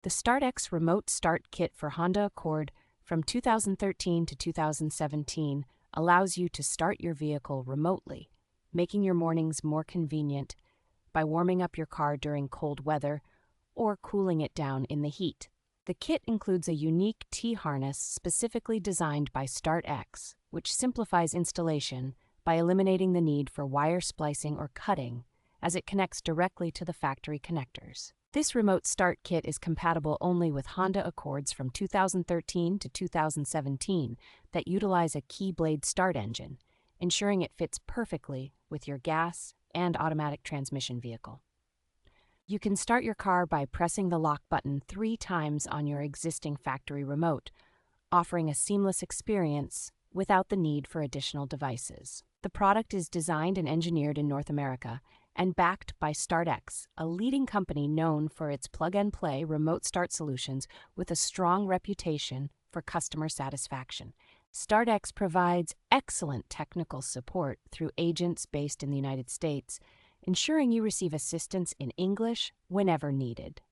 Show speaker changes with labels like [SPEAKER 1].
[SPEAKER 1] The StartX Remote Start Kit for Honda Accord from 2013 to 2017 allows you to start your vehicle remotely, making your mornings more convenient by warming up your car during cold weather or cooling it down in the heat. The kit includes a unique T-harness specifically designed by StartX, which simplifies installation by eliminating the need for wire splicing or cutting, as it connects directly to the factory connectors. This remote start kit is compatible only with Honda Accords from 2013 to 2017 that utilize a key blade start engine, ensuring it fits perfectly with your gas and automatic transmission vehicle. You can start your car by pressing the lock button 3 times on your existing factory remote, offering a seamless experience without the need for additional devices. The product is designed and engineered in North America and backed by StartX, a leading company known for its plug-and-play remote start solutions with a strong reputation for customer satisfaction. StartX provides excellent technical support through agents based in the United States, ensuring you receive assistance in English whenever needed.